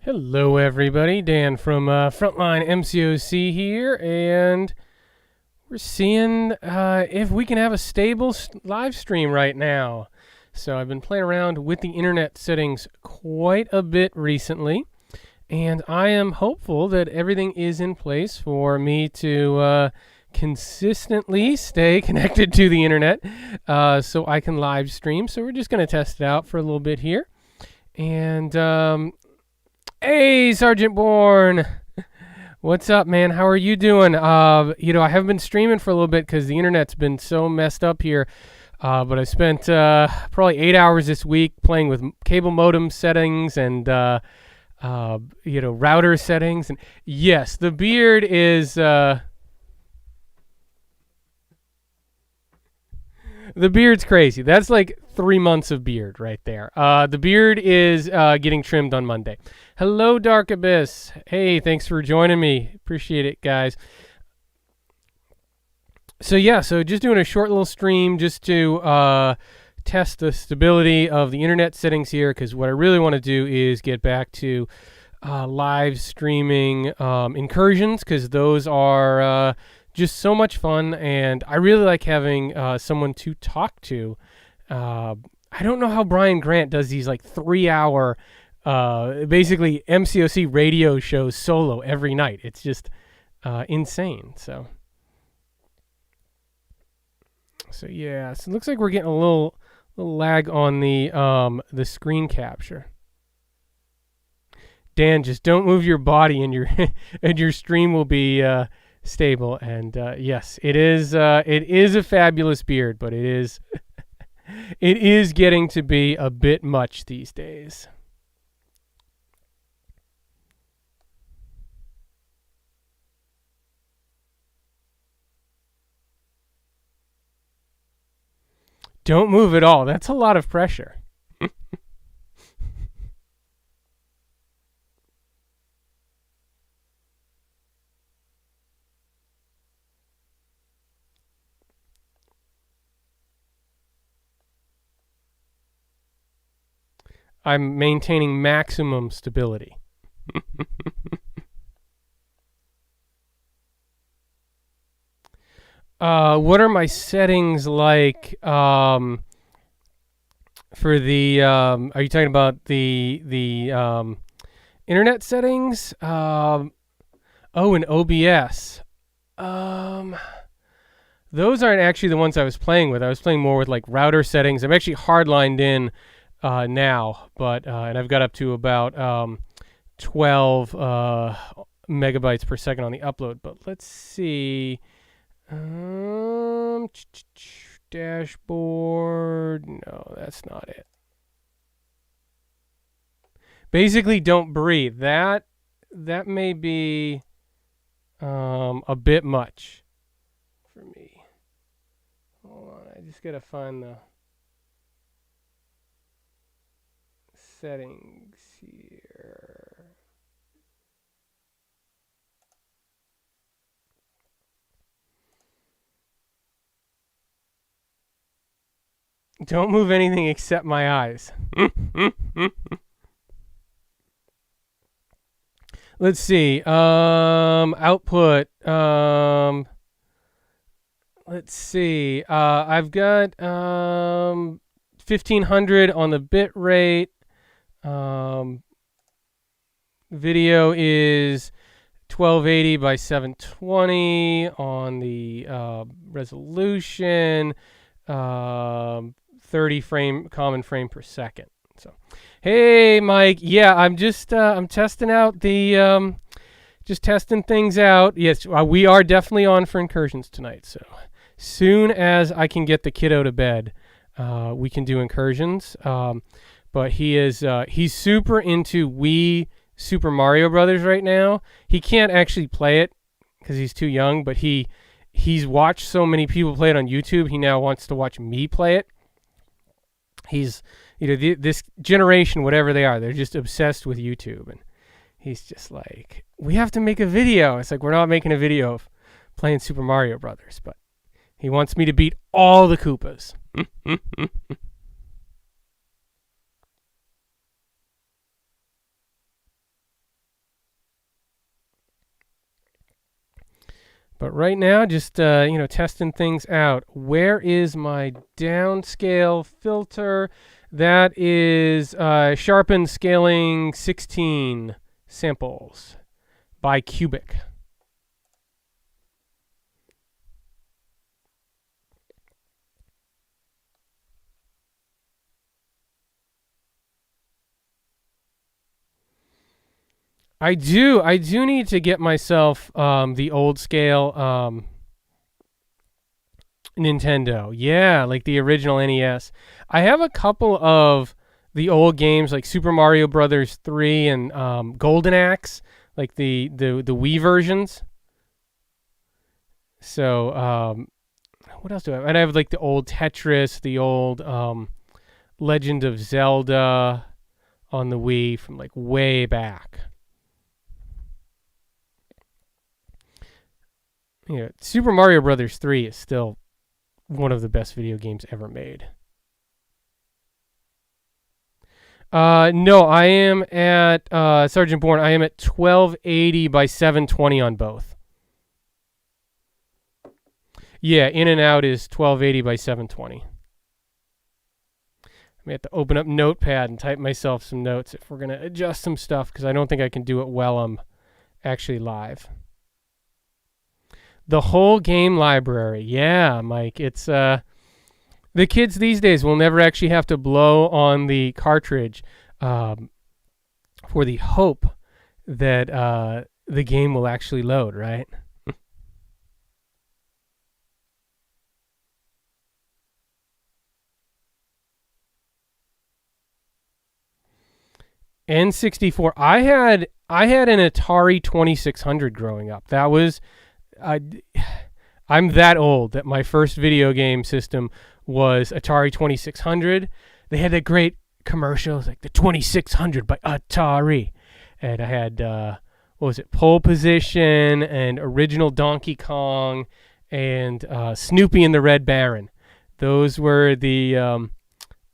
Hello, everybody. Dan from Frontline MCOC here, and we're seeing if we can have a stable live stream right now. So I've been playing around with the internet settings quite a bit recently, and I am hopeful that everything is in place for me to consistently stay connected to the internet so I can live stream. So we're just going to test it out for a little bit here. And hey, Sergeant Bourne. What's up, man? How are you doing? I haven't been streaming for a little bit because the internet's been so messed up here. But I spent probably 8 hours this week playing with cable modem settings and router settings. And yes, the beard is the beard's crazy. That's like 3 months of beard right there. The beard is getting trimmed on Monday. Hello, Dark Abyss. Hey, thanks for joining me. Appreciate it, guys. So just doing a short little stream just to test the stability of the internet settings here, because what I really want to do is get back to live streaming incursions, because those are just so much fun, and I really like having someone to talk to. I don't know how Brian Grant does these like 3-hour basically MCOC radio shows solo every night. It's just insane. So it looks like we're getting a little lag on the screen capture. Dan, just don't move your body, and your stream will be stable. And yes, it is a fabulous beard, but it is it is getting to be a bit much these days. Don't move at all. That's a lot of pressure. I'm maintaining maximum stability. What are my settings like for the are you talking about the internet settings? And OBS. Those aren't actually the ones I was playing with. I was playing more with like router settings. I'm actually hardlined in now, but and I've got up to about 12 megabytes per second on the upload. But let's see. Dashboard. No, that's not it. Basically, don't breathe. That may be a bit much for me. Hold on, I just gotta find the settings here. Don't move anything except my eyes. Let's see. Output. Let's see. I've got 1500 on the bit rate. Video is 1280 by 720 on the resolution. 30 common frame per second. So, hey, Mike. Yeah, I'm just I'm testing out the just testing things out. Yes, we are definitely on for incursions tonight. So, soon as I can get the kiddo to bed, we can do incursions. But he's super into Wii Super Mario Brothers right now. He can't actually play it because he's too young, but he's watched so many people play it on YouTube. He now wants to watch me play it. He's, this generation, whatever they are, they're just obsessed with YouTube. And he's just like, we have to make a video. It's like, we're not making a video of playing Super Mario Brothers, but he wants me to beat all the Koopas. But right now, just testing things out. Where is my downscale filter? That is sharpen scaling 16 samples by cubic. I do need to get myself the old scale Nintendo. Yeah, like the original NES. I have a couple of the old games like Super Mario Brothers 3 and Golden Axe, like the Wii versions. So what else do I have? And I have like the old Tetris, the old Legend of Zelda on the Wii from like way back. Super Mario Brothers 3 is still one of the best video games ever made. No, I am at Sergeant Bourne. I am at 1280 by 720 on both. Yeah, in and out is 1280 by 720. I may have to open up Notepad and type myself some notes if we're gonna adjust some stuff, because I don't think I can do it while I'm actually live. The whole game library. Yeah, Mike. It's the kids these days will never actually have to blow on the cartridge for the hope that the game will actually load, right? N64. I had an Atari 2600 growing up. That was I'm that old that my first video game system was Atari 2600. They had that great commercial, like the 2600 by Atari, and I had what was it, Pole Position and original Donkey Kong and Snoopy and the Red Baron. Those were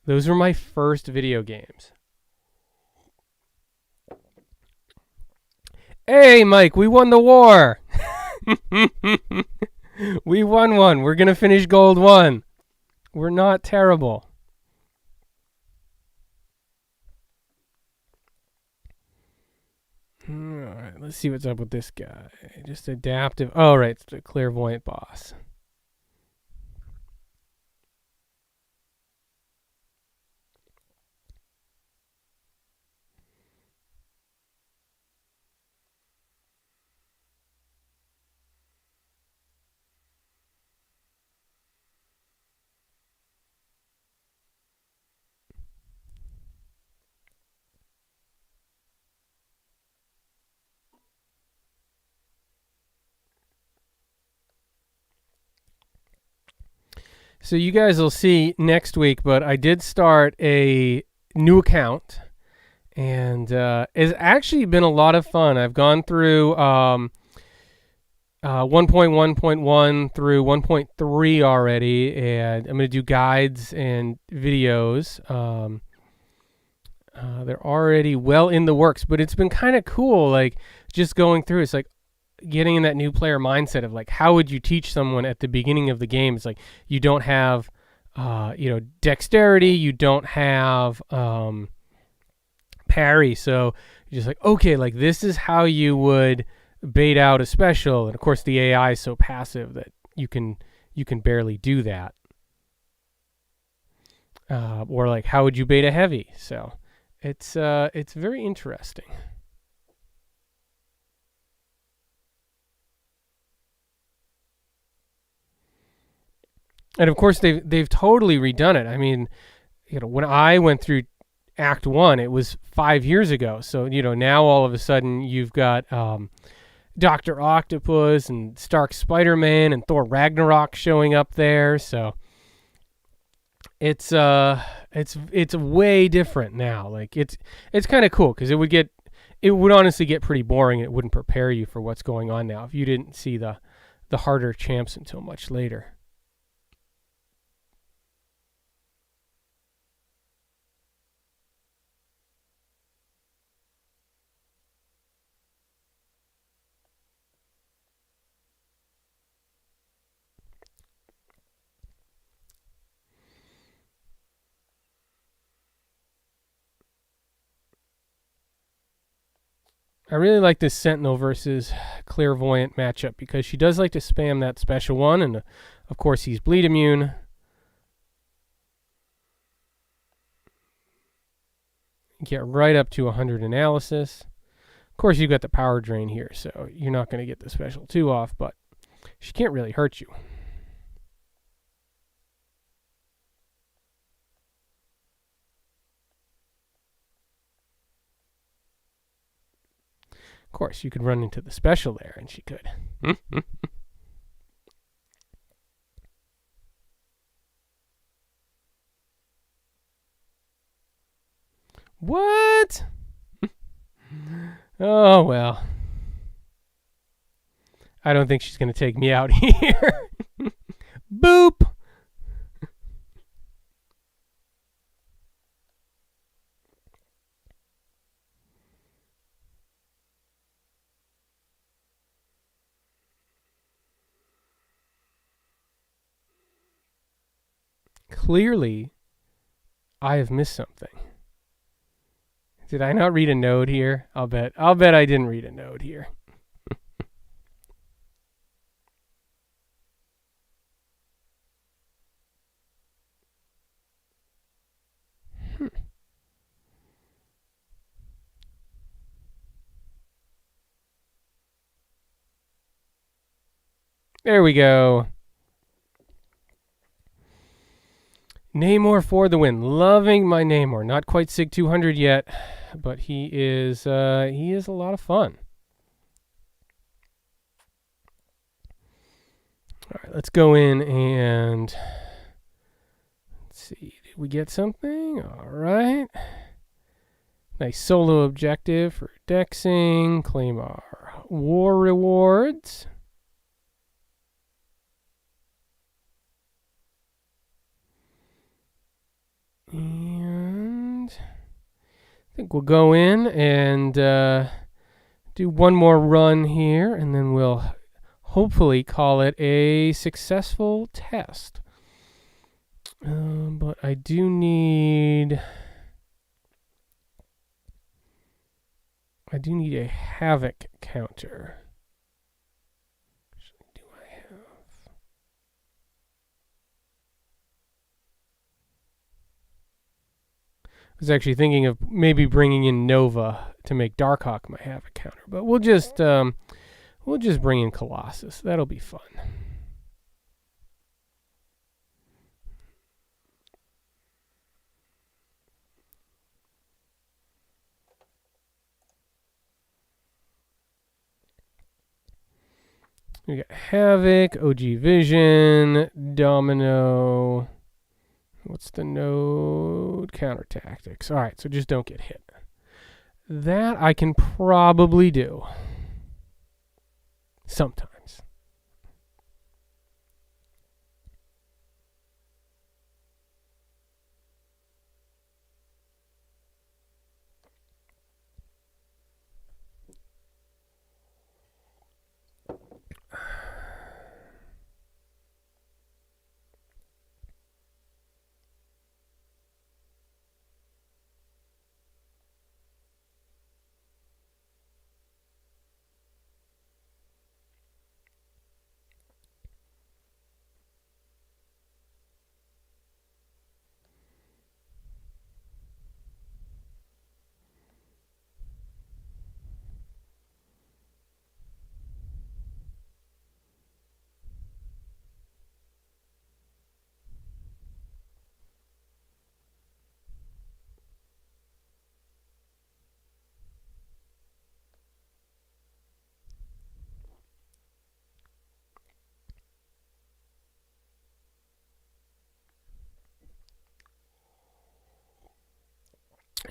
my first video games. Hey, Mike, we won the war. We won one. We're going to finish gold 1. We're not terrible. All right, let's see what's up with this guy. Just adaptive. Oh, right, it's the clairvoyant boss. So you guys will see next week, but I did start a new account, and it's actually been a lot of fun. I've gone through 1.1.1 through 1.3 already, and I'm going to do guides and videos. They're already well in the works, but it's been kind of cool, like just going through. It's like getting in that new player mindset of like, how would you teach someone at the beginning of the game? It's like you don't have dexterity, you don't have parry, so you're just like, okay, like this is how you would bait out a special. And of course the AI is so passive that you can barely do that. Or like, how would you bait a heavy? So it's very interesting. And of course they've totally redone it. I mean, when I went through Act 1, it was 5 years ago. So, now all of a sudden you've got Dr. Octopus and Stark Spider-Man and Thor Ragnarok showing up there. So it's way different now. Like it's kind of cool, because it would honestly get pretty boring. It wouldn't prepare you for what's going on now if you didn't see the harder champs until much later. I really like this Sentinel versus Clairvoyant matchup because she does like to spam that special one, and of course he's bleed immune. Get right up to 100 analysis. Of course, you've got the power drain here, so you're not going to get the special 2 off, but she can't really hurt you. Of course, you could run into the special there, and she could. What? Oh, well. I don't think she's going to take me out here. Boop. Clearly, I have missed something. Did I not read a node here? I'll bet I didn't read a node here. There we go. Namor for the win. Loving my Namor. Not quite SIG 200 yet, but he is a lot of fun. All right, let's go in and let's see. Did we get something? All right. Nice solo objective for Dexing. Claim our war rewards. And I think we'll go in and do one more run here, and then we'll hopefully call it a successful test. But I do need a havoc counter. Do I have? I was actually thinking of maybe bringing in Nova to make Darkhawk my havoc counter, but we'll just bring in Colossus. That'll be fun. We got Havoc, OG Vision, Domino. What's the node? Counter tactics. All right, so just don't get hit. That I can probably do. Sometimes.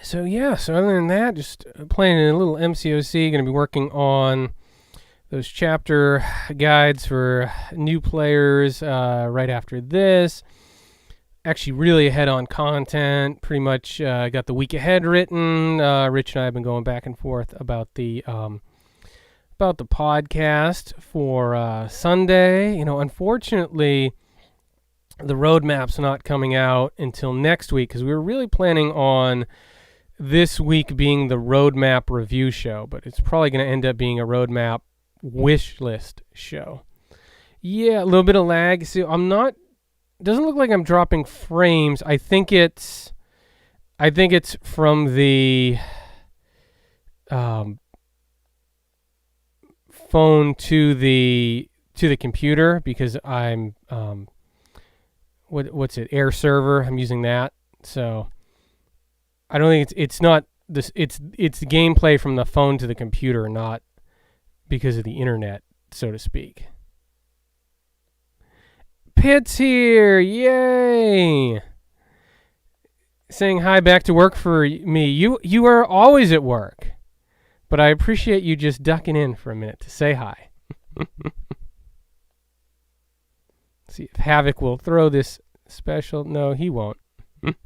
So yeah, so other than that, just playing in a little MCOC. Going to be working on those chapter guides for new players right after this. Actually, really ahead on content. Pretty much got the week ahead written. Rich and I have been going back and forth about the podcast for Sunday. You know, unfortunately, the roadmap's not coming out until next week because we were really planning on this week being the roadmap review show, but it's probably going to end up being a roadmap wish list show. Yeah, a little bit of lag. See, doesn't look like I'm dropping frames. I think it's from the phone to the computer, because I'm what's it, Air server, I'm using that. So I don't think it's not this, it's gameplay from the phone to the computer, not because of the internet, so to speak. Pitt's here, yay! Saying hi back to work for me. You are always at work, but I appreciate you just ducking in for a minute to say hi. See if Havoc will throw this special. No, he won't. And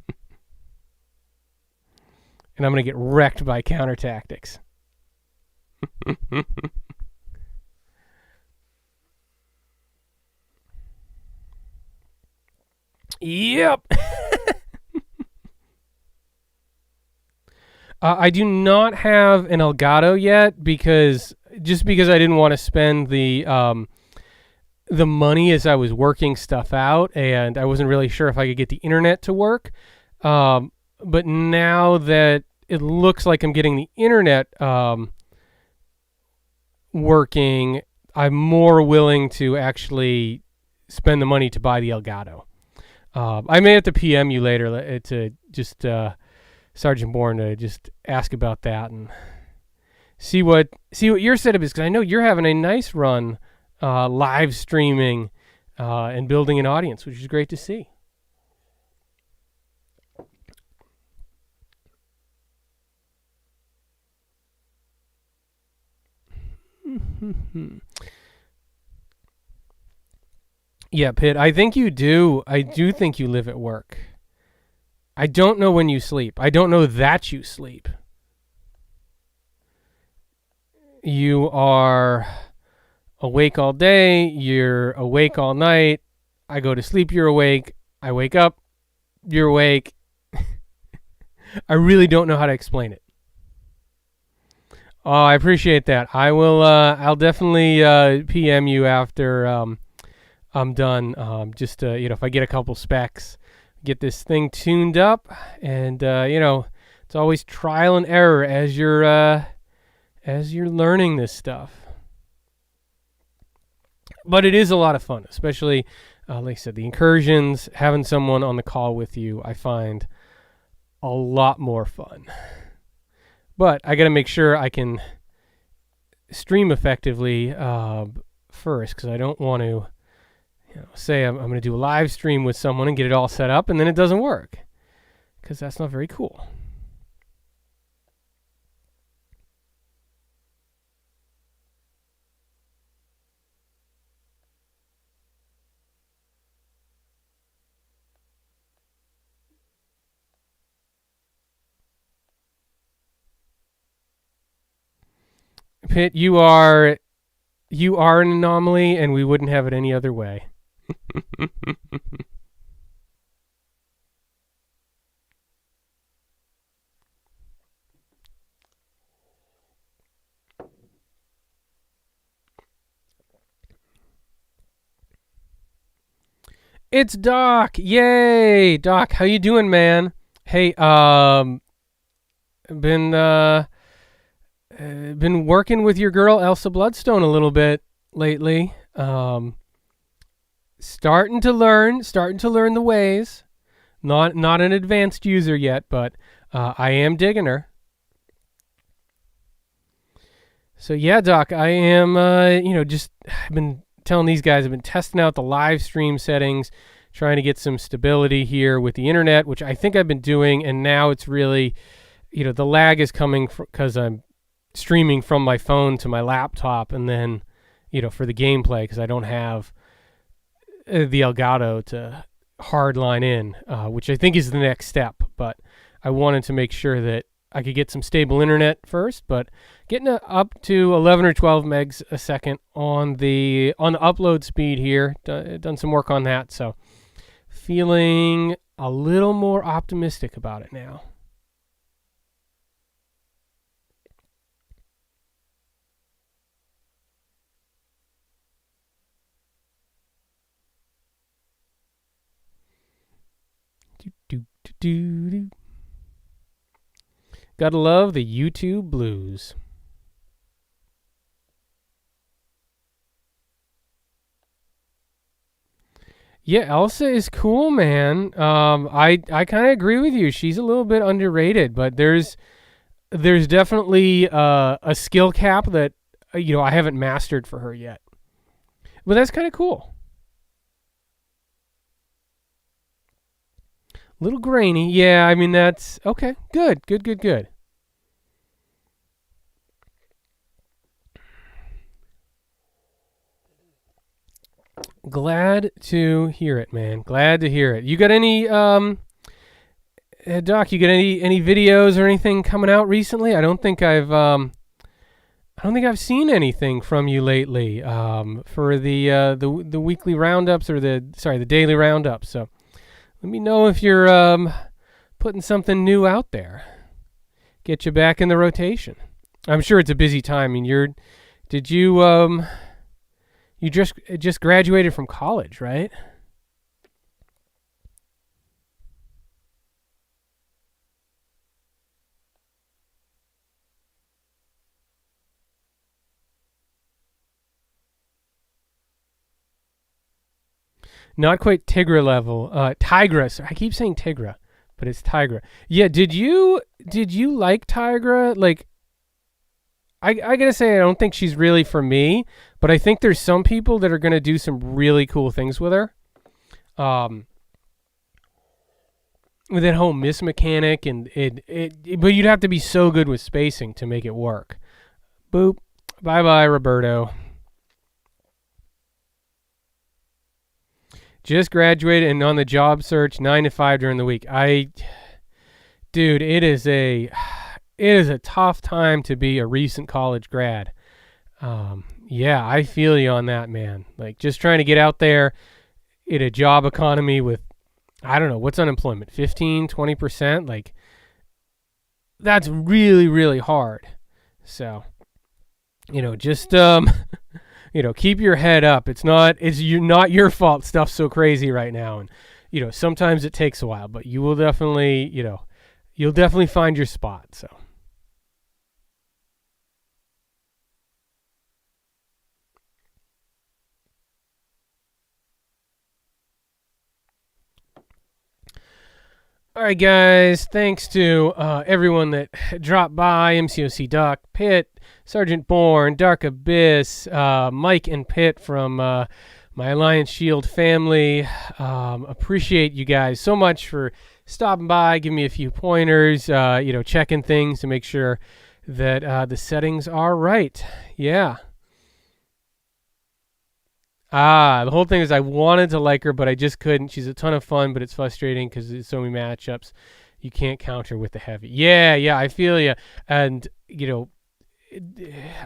I'm going to get wrecked by counter tactics. Yep. I do not have an Elgato yet, because I didn't want to spend the money as I was working stuff out, and I wasn't really sure if I could get the internet to work. But now that it looks like I'm getting the internet working, I'm more willing to actually spend the money to buy the Elgato. I may have to PM you later to just Sergeant Bourne, to just ask about that and see what your setup is, because I know you're having a nice run live streaming and building an audience, which is great to see. Yeah, Pitt, I think you do. I do think you live at work. I don't know when you sleep. I don't know that you sleep. You are awake all day. You're awake all night. I go to sleep, you're awake. I wake up, you're awake. I really don't know how to explain it. Oh, I appreciate that. I will. I'll definitely PM you after I'm done. Just if I get a couple specs, get this thing tuned up, and it's always trial and error as you're learning this stuff. But it is a lot of fun, especially like I said, the incursions. Having someone on the call with you, I find a lot more fun. But I got to make sure I can stream effectively first, because I don't want to say I'm going to do a live stream with someone and get it all set up, and then it doesn't work, because that's not very cool. Pitt, you are an anomaly, and we wouldn't have it any other way. It's Doc. Yay, Doc. How you doing, man? Hey, been working with your girl Elsa Bloodstone a little bit lately. Starting to learn the ways. Not an advanced user yet, but I am digging her. So yeah, Doc, I am I've been telling these guys, I've been testing out the live stream settings, trying to get some stability here with the internet, which I think I've been doing, and now it's really, the lag is coming because I'm streaming from my phone to my laptop, and then, for the gameplay, because I don't have the Elgato to hardline in, which I think is the next step. But I wanted to make sure that I could get some stable internet first, but getting up to 11 or 12 megs a second on the upload speed here. Done some work on that, so feeling a little more optimistic about it now. Do. Gotta love the YouTube blues. Yeah, Elsa is cool, man. I kind of agree with you. She's a little bit underrated, but there's definitely a skill cap that I haven't mastered for her yet. But that's kind of cool. A little grainy. Yeah, I mean that's okay. Good. Glad to hear it, man. Glad to hear it. You got any Doc, you got any videos or anything coming out recently? I don't think I've seen anything from you lately for the weekly roundups or the daily roundups. So let me know if you're putting something new out there. Get you back in the rotation. I'm sure it's a busy time. I mean, you just graduated from college, right? Not quite Tigra level. Tigra. I keep saying Tigra, but it's Tigra. Yeah. Did you like Tigra? Like, I gotta say, I don't think she's really for me, but I think there's some people that are gonna do some really cool things with her. With that whole miss mechanic and but you'd have to be so good with spacing to make it work. Boop. Bye bye, Roberto. Just graduated and on the job search 9 to 5 during the week. Dude, it is a tough time to be a recent college grad. Yeah, I feel you on that, man. Like just trying to get out there in a job economy with, I don't know, what's unemployment? 15, 20%? Like that's really, really hard. So, just keep your head up. It's not your fault stuff's so crazy right now. And, sometimes it takes a while, but you will definitely, you'll definitely find your spot. So. All right, guys. Thanks to everyone that dropped by. MCOC Doc, Pitt, Sergeant Bourne, Dark Abyss, Mike and Pitt from my Alliance Shield family. Appreciate you guys so much for stopping by, giving me a few pointers, checking things to make sure that the settings are right. Yeah. The whole thing is I wanted to like her, but I just couldn't. She's a ton of fun, but it's frustrating because there's so many matchups. You can't counter with the heavy. Yeah, I feel you. And,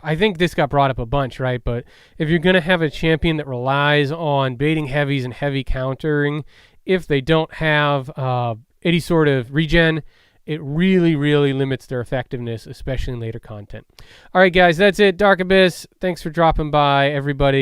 I think this got brought up a bunch, right? But if you're going to have a champion that relies on baiting heavies and heavy countering, if they don't have any sort of regen, it really, really limits their effectiveness, especially in later content. All right, guys, that's it. Dark Abyss, thanks for dropping by, everybody.